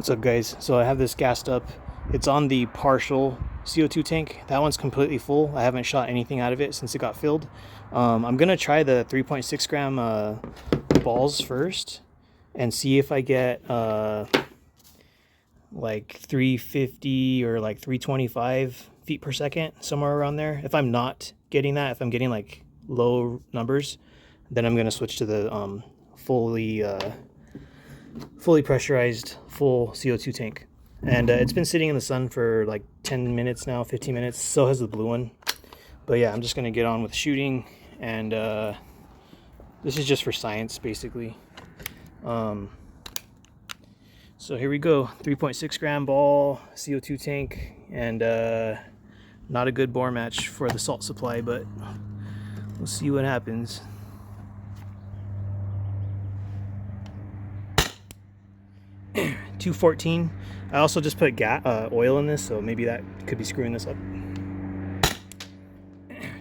What's up, guys? So I have this gassed up. It's on the partial CO2 tank. That one's completely full. I haven't shot anything out of it since it got filled. I'm gonna try the 3.6 gram balls first and see if I get like 350 or like 325 feet per second, somewhere around there. If I'm not getting that, if I'm getting like low numbers, then I'm gonna switch to the fully pressurized full CO2 tank. And it's been sitting in the sun for like 10 minutes now, 15 minutes. So has the blue one. But yeah, I'm just gonna get on with shooting, and this is just for science, basically. So here we go. 3.6 gram ball, CO2 tank, and not a good bore match for the salt supply, but we'll see what happens. $2.14. I also just put oil in this, so maybe that could be screwing this up.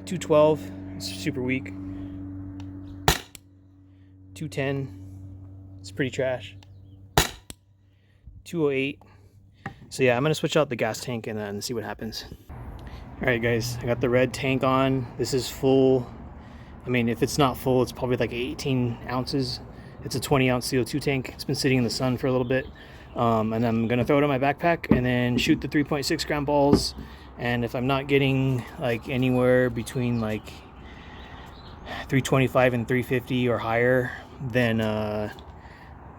$2.12. It's super weak. $2.10. It's pretty trash. $2.08. So yeah, I'm gonna switch out the gas tank and then see what happens. All right, guys, I got the red tank on. This is full. I mean, if it's not full, it's probably like 18 ounces. It's a 20-ounce CO2 tank. It's been sitting in the sun for a little bit. And I'm gonna throw it in my backpack and then shoot the 3.6 gram balls. And if I'm not getting like anywhere between like 325 and 350 or higher, then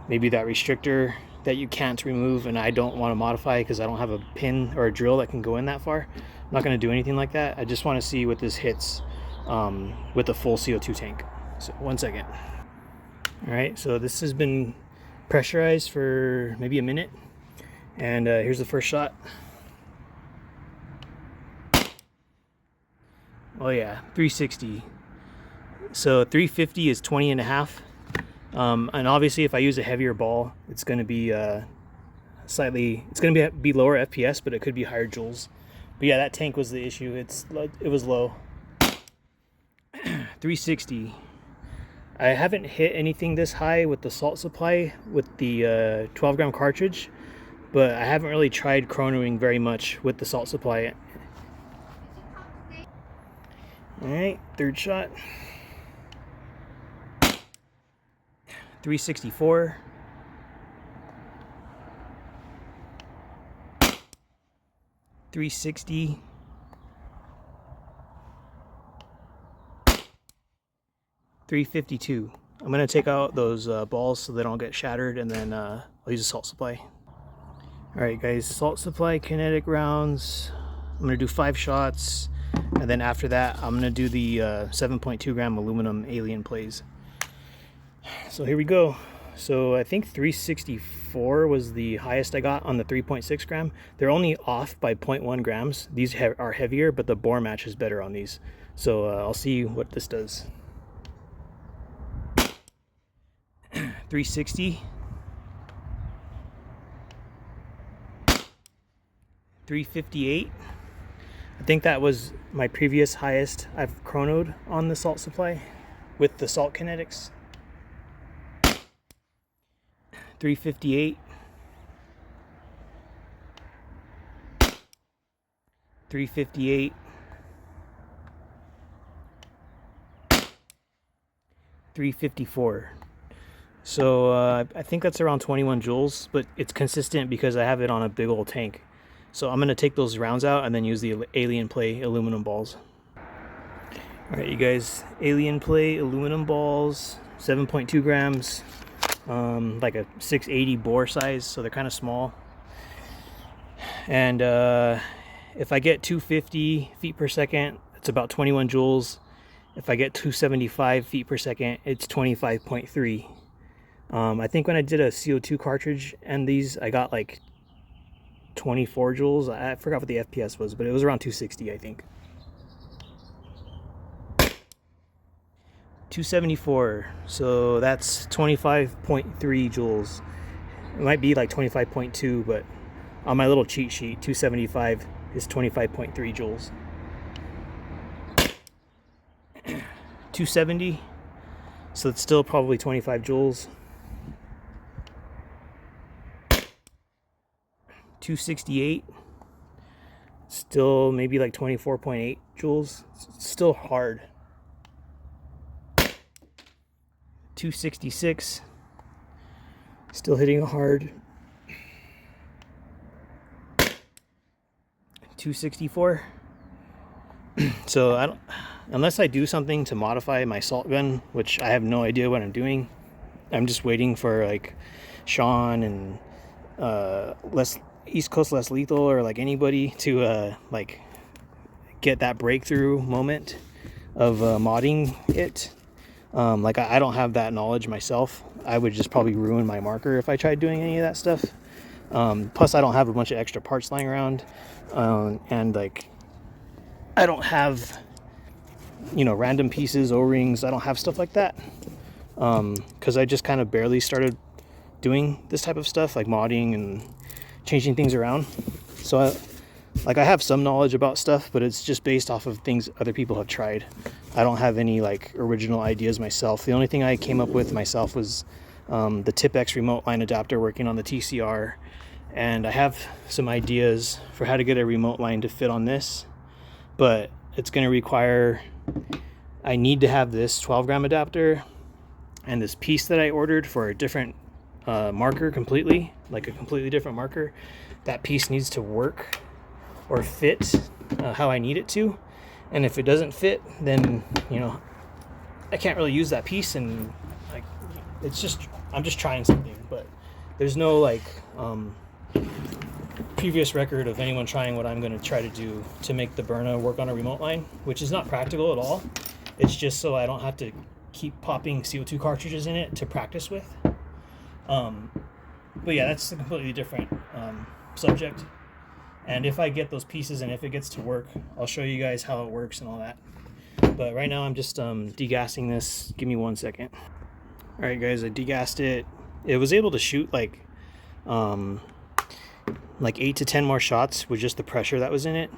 maybe that restrictor that you can't remove and I don't want to modify because I don't have a pin or a drill that can go in that far. I'm not going to do anything like that. I just want to see what this hits with the full CO2 tank. So 1 second. All right, so this has been pressurized for maybe a minute, and here's the first shot. Oh yeah, 360. So 350 is 20 and a half. And obviously if I use a heavier ball, it's going to be it's going to be lower FPS, but it could be higher joules. But yeah, that tank was the issue. It was low. 360. I haven't hit anything this high with the salt supply with the 12 gram cartridge, but I haven't really tried chronoing very much with the salt supply. All right, third shot. 364. 360. 352. I'm going to take out those balls so they don't get shattered, and then I'll use a salt supply. Alright guys, salt supply kinetic rounds. I'm going to do 5 shots, and then after that I'm going to do the 7.2 gram aluminum alien plays. So here we go. So I think 364 was the highest I got on the 3.6 gram. They're only off by 0.1 grams. These are heavier, but the bore match is better on these. So I'll see what this does. 360. 358. I think that was my previous highest I've chronoed on the salt supply with the salt kinetics. 358. 358. 354. So I think that's around 21 joules, but it's consistent because I have it on a big old tank. So I'm going to take those rounds out and then use the Alien Play aluminum balls. Alright you guys, Alien Play aluminum balls, 7.2 grams, like a 680 bore size, so they're kind of small. And if I get 250 feet per second, it's about 21 joules. If I get 275 feet per second, it's 25.3. I think when I did a CO2 cartridge and these, I got like 24 joules. I forgot what the FPS was, but it was around 260, I think. 274, so that's 25.3 joules. It might be like 25.2, but on my little cheat sheet, 275 is 25.3 joules. 270, so it's still probably 25 joules. 268. Still maybe like 24.8 joules. It's still hard. 266. Still hitting hard. 264. So I don't, unless I do something to modify my salt gun, which I have no idea what I'm doing. I'm just waiting for like Sean and East Coast Less Lethal, or like anybody to like get that breakthrough moment of modding it. Like I don't have that knowledge myself. I would just probably ruin my marker if I tried doing any of that stuff. Plus I don't have a bunch of extra parts lying around, and like I don't have, you know, random pieces, O-rings. I don't have stuff like that, because I just kind of barely started doing this type of stuff, like modding and changing things around. So I have some knowledge about stuff, but it's just based off of things other people have tried. I don't have any like original ideas myself. The only thing I came up with myself was the Tip-X remote line adapter working on the TCR, and I have some ideas for how to get a remote line to fit on this, but it's going to require, I need to have this 12-gram adapter and this piece that I ordered for a different marker completely, like a completely different marker. That piece needs to work or fit how I need it to, and if it doesn't fit, then, you know, I can't really use that piece, and like it's just, I'm just trying something, but there's no like previous record of anyone trying what I'm going to try to do to make the Berna work on a remote line, which is not practical at all. It's just so I don't have to keep popping CO2 cartridges in it to practice with. But yeah, that's a completely different subject. And if I get those pieces and if it gets to work, I'll show you guys how it works and all that. But right now I'm just degassing this. Give me 1 second. All right, guys, I degassed it. It was able to shoot like 8 to 10 more shots with just the pressure that was in it.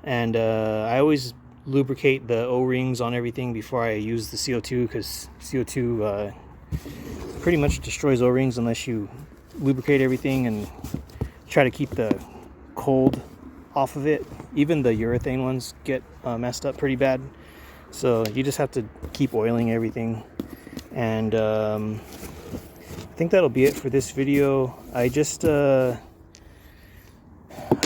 And I always lubricate the O-rings on everything before I use the CO2, because CO2 pretty much destroys O-rings unless you lubricate everything and try to keep the cold off of it. Even the urethane ones get messed up pretty bad, so you just have to keep oiling everything. And I think that'll be it for this video. I just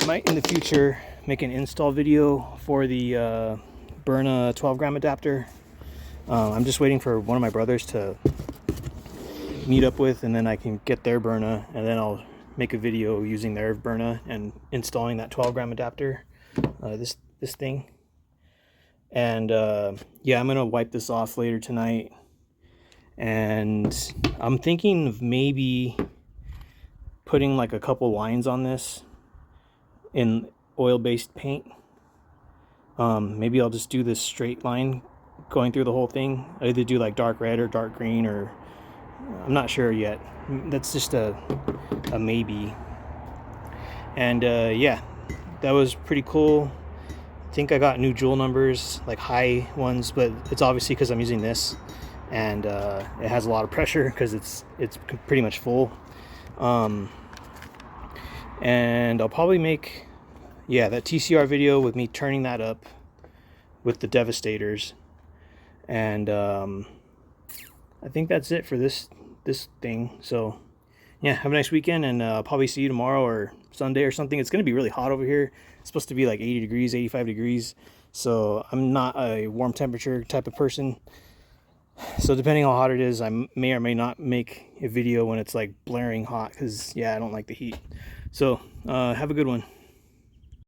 might in the future make an install video for the Berna 12-gram adapter. I'm just waiting for one of my brothers to meet up with, and then I can get their Berna, and then I'll make a video using their Berna and installing that 12-gram adapter, this thing. And yeah, I'm gonna wipe this off later tonight, and I'm thinking of maybe putting like a couple lines on this in oil-based paint. Maybe I'll just do this straight line going through the whole thing. I either do like dark red or dark green, or I'm not sure yet. That's just a maybe. And yeah, that was pretty cool. I think I got new joule numbers, like high ones, but it's obviously because I'm using this, and it has a lot of pressure because it's pretty much full. And I'll probably make, yeah, that TCR video with me turning that up with the Devastators. And I think that's it for this thing. So yeah, have a nice weekend, and I'll probably see you tomorrow or Sunday or something. It's going to be really hot over here. It's supposed to be like 80 degrees, 85 degrees. So I'm not a warm temperature type of person. So depending on how hot it is, I may or may not make a video when it's like blaring hot, because yeah, I don't like the heat. So have a good one.